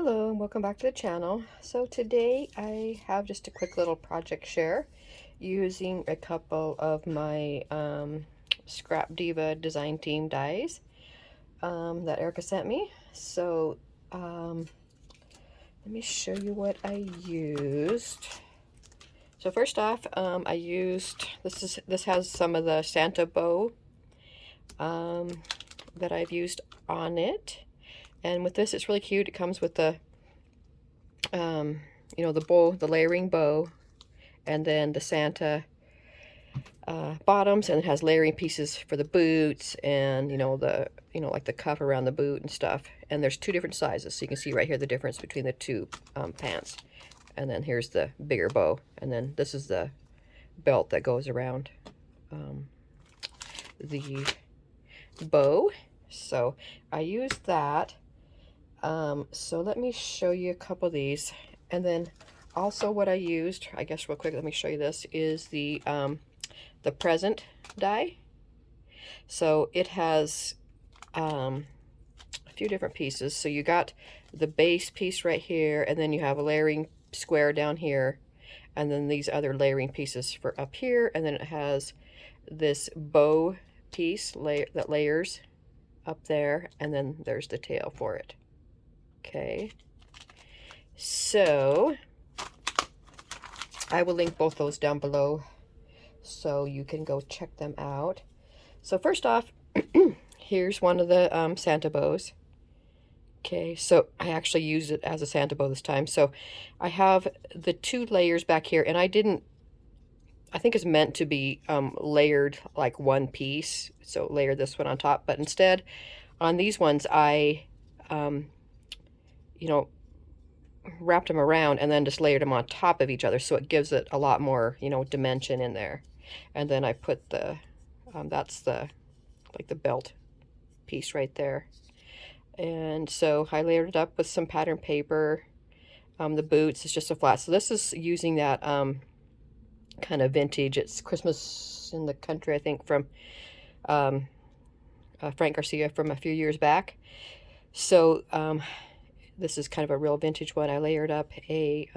Hello and welcome back to the channel. So today I have just a quick little project share using a couple of my Scrap Diva design team dies that Erica sent me. So let me show you what I used. So first off, I used this has some of the Santa bow that I've used on it. And with this, it's really cute. It comes with the, the bow, the layering bow, and then the Santa bottoms, and it has layering pieces for the boots, and like the cuff around the boot and stuff. And there's two different sizes, so you can see right here the difference between the two pants. And then here's the bigger bow, and then this is the belt that goes around the bow. So I used that. So let me show you a couple of these, and then also what I used, I guess real quick, let me show you this, is the present die. So it has a few different pieces. So you got the base piece right here, and then you have a layering square down here, and then these other layering pieces for up here, and then it has this bow piece that layers up there, and then there's the tail for it. Okay, so I will link both those down below so you can go check them out. So first off, here's one of the Santa bows. Okay, so I actually used it as a Santa bow this time. So I have the two layers back here, and I think it's meant to be layered like one piece. So layer this one on top, but instead on these ones I wrapped them around and then just layered them on top of each other, so it gives it a lot more, dimension in there. And then I put the, that's the belt piece right there. And so I layered it up with some pattern paper. The boots is just a flat. So this is using that kind of vintage, it's Christmas in the Country, I think, from Frank Garcia from a few years back. So this is kind of a real vintage one. I layered up a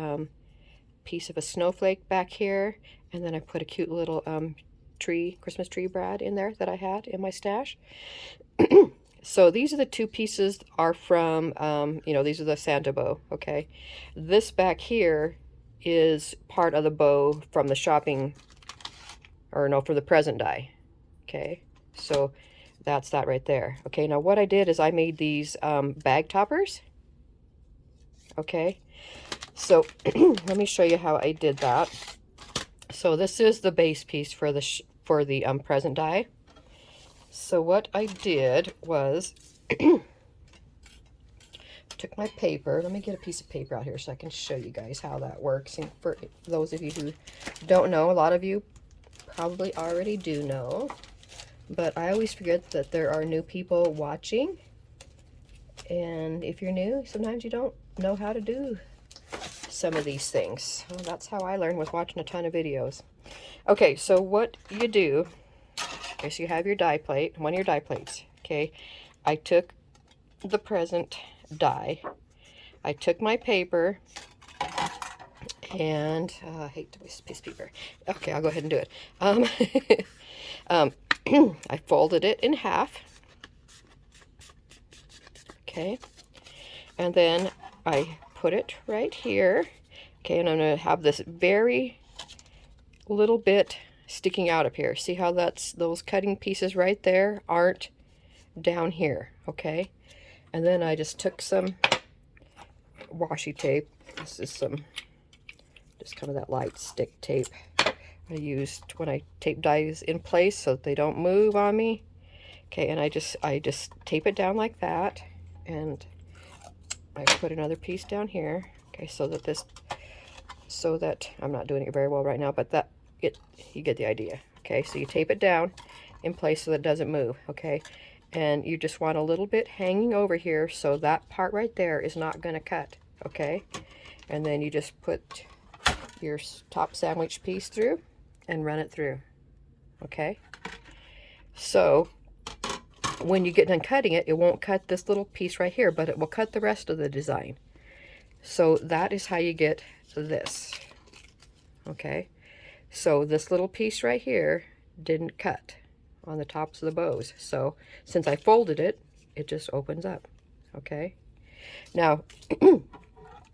piece of a snowflake back here, and then I put a cute little Christmas tree brad in there that I had in my stash. So these are the two pieces are from, these are the Santa bow, okay? This back here is part of the bow from the shopping, or no, for the present die, okay? So that's that right there. Okay, now what I did is I made these bag toppers. Okay, so let me show you how I did that. So this is the base piece for the present die. So what I did was took my paper. Let me get a piece of paper out here so I can show you guys how that works. And for those of you who don't know, a lot of you probably already do know, but I always forget that there are new people watching. And if you're new, sometimes you don't know how to do some of these things. Well, that's how I learned, with watching a ton of videos. Okay, so what you do, okay, so you have your die plate, one of your die plates, okay? I took the present die, I took my paper, and I hate to waste piece of paper. Okay, I'll go ahead and do it. I folded it in half, okay, and then I put it right here, okay, and I'm going to have this very little bit sticking out up here. See how those cutting pieces right there aren't down here, okay? And then I just took some washi tape. This is just kind of that light stick tape I used when I tape dies in place so that they don't move on me. Okay, and I just tape it down like that, and I put another piece down here, okay, so that I'm not doing it very well right now, but you get the idea. Okay, so you tape it down in place so that it doesn't move, okay, and you just want a little bit hanging over here so that part right there is not going to cut, okay, and then you just put your top sandwich piece through and run it through, okay. So when you get done cutting it, it won't cut this little piece right here, but it will cut the rest of the design. So that is how you get this. Okay, so this little piece right here didn't cut on the tops of the bows. So since I folded it, it just opens up. Okay, now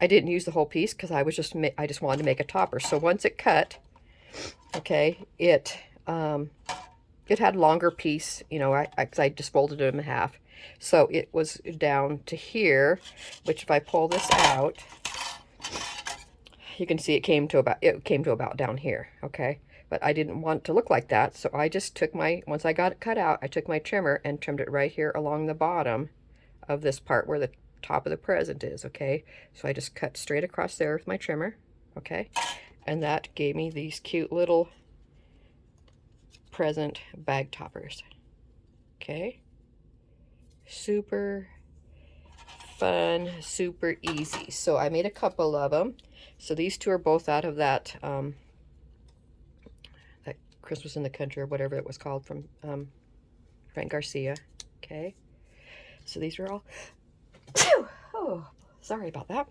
I didn't use the whole piece because I just wanted to make a topper. So once it cut, okay, it had a longer piece, you know, I just folded it in half. So it was down to here, which if I pull this out, you can see it came to about down here, okay? But I didn't want it to look like that, so I just took once I got it cut out, I took my trimmer and trimmed it right here along the bottom of this part where the top of the present is, okay? So I just cut straight across there with my trimmer, okay? And that gave me these cute little present bag toppers, okay? Super fun, super easy. So I made a couple of them. So these two are both out of that that Christmas in the Country or whatever it was called from Frank Garcia. Okay, so these are all oh, sorry about that.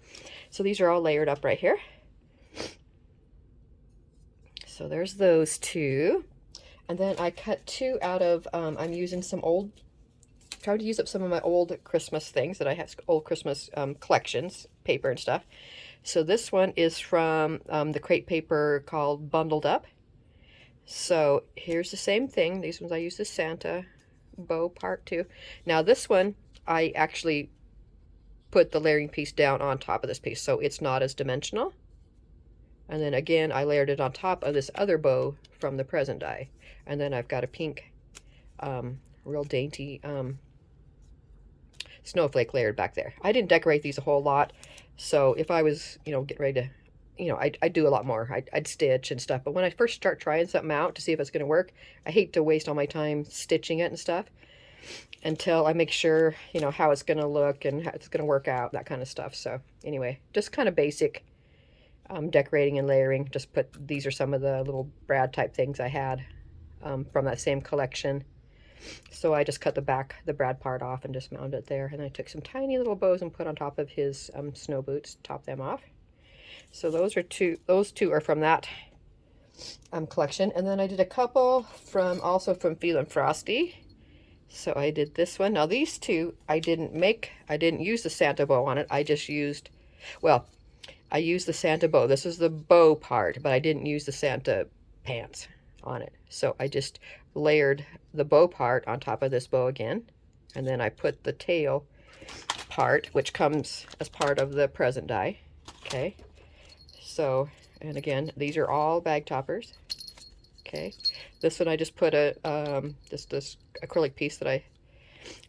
So these are all layered up right here. So there's those two, and then I cut two out of I'm using some old, tried to use up some of my old Christmas things that I have, old Christmas collections, paper and stuff. So this one is from the crate paper called Bundled Up. So here's the same thing. These ones I use the Santa bow part too. Now this one, I actually put the layering piece down on top of this piece, so it's not as dimensional. And then again, I layered it on top of this other bow from the present die. And then I've got a pink, real dainty snowflake layered back there. I didn't decorate these a whole lot, so if I was, you know, getting ready to, you know, I'd do a lot more. I'd stitch and stuff. But when I first start trying something out to see if it's going to work, I hate to waste all my time stitching it and stuff until I make sure, you know, how it's going to look and how it's going to work out, that kind of stuff. So anyway, just kind of basic decorating and layering. Just put, these are some of the little brad type things I had from that same collection. So I just cut the brad part off and just mounted it there. And I took some tiny little bows and put on top of his snow boots, top them off. So those two are from that collection. And then I did a couple also from Feelin' Frosty. So I did this one. Now these two, I didn't use the Santa bow on it. I just used, well, I used the Santa bow. This is the bow part, but I didn't use the Santa pants on it. So I just layered the bow part on top of this bow again. And then I put the tail part, which comes as part of the present die. Okay. So, and again, these are all bag toppers. Okay. This one I just put this acrylic piece that I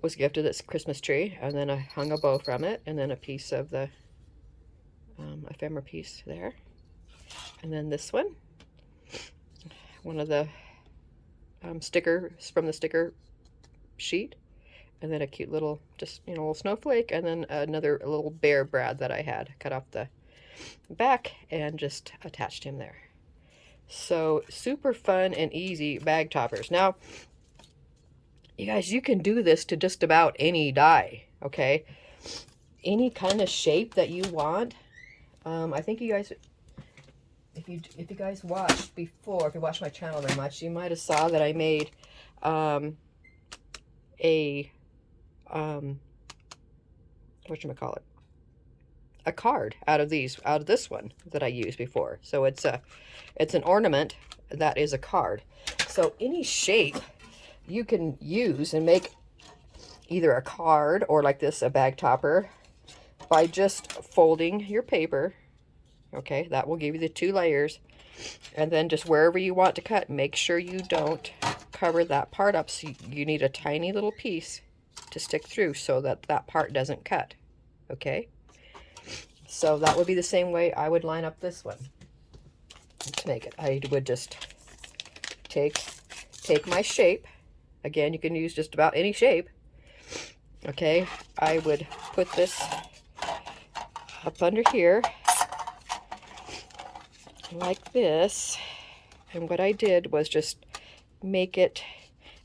was gifted, this Christmas tree, and then I hung a bow from it, and then a piece of the ephemera piece there. And then this one of the stickers from the sticker sheet, and then a cute little, just, you know, little snowflake, and then another little bear brad that I had cut off the back and just attached him there. So super fun and easy bag toppers. Now, you guys, you can do this to just about any die, okay? Any kind of shape that you want. I think you guys, if you guys watched before, if you watched my channel very much, you might have saw that I made whatchamacallit, a card out of this one that I used before. So it's an ornament that is a card. So any shape you can use and make either a card or like this, a bag topper, by just folding your paper. Okay, that will give you the two layers. And then just wherever you want to cut, make sure you don't cover that part up. So you need a tiny little piece to stick through so that that part doesn't cut. Okay, so that would be the same way I would line up this one to make it. I would just take my shape. Again, you can use just about any shape. Okay, I would put this up under here like this, and what I did was just make it,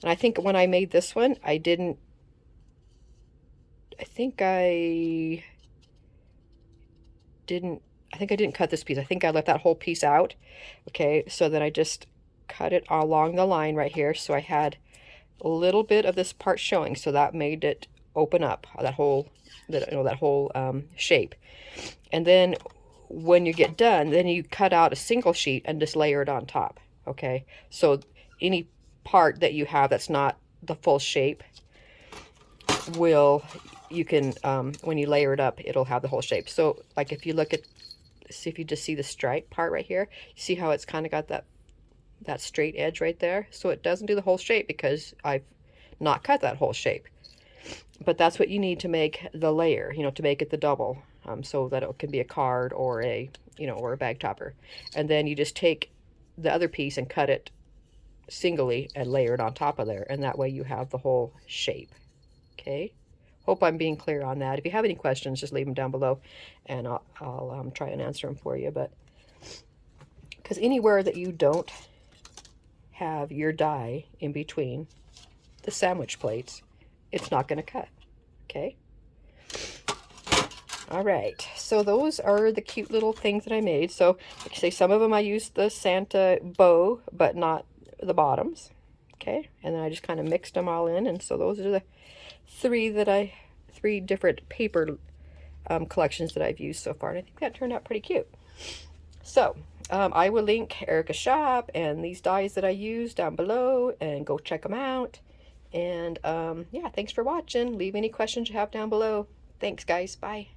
and I think when I made this one, I think I I think I didn't cut this piece. I think I left that whole piece out. Okay, so then I just cut it along the line right here. So I had a little bit of this part showing, so that made it open up, that whole shape. And then when you get done, then you cut out a single sheet and just layer it on top. Okay, so any part that you have that's not the full shape you can when you layer it up, it'll have the whole shape. So like if you look at, see if you just see the stripe part right here, see how it's kind of got that straight edge right there. So it doesn't do the whole shape because I've not cut that whole shape. But that's what you need to make the layer, to make it the double, so that it can be a card or a, or a bag topper. And then you just take the other piece and cut it singly and layer it on top of there. And that way you have the whole shape. Okay. Hope I'm being clear on that. If you have any questions, just leave them down below and I'll try and answer them for you. But because anywhere that you don't have your die in between the sandwich plates, it's not going to cut. Okay. All right. So those are the cute little things that I made. So like I say, some of them I used the Santa bow, but not the bottoms. Okay. And then I just kind of mixed them all in. And so those are the three different paper collections that I've used so far. And I think that turned out pretty cute. So I will link Erica's shop and these dies that I use down below, and go check them out. And yeah, thanks for watching. Leave any questions you have down below. Thanks, guys. Bye.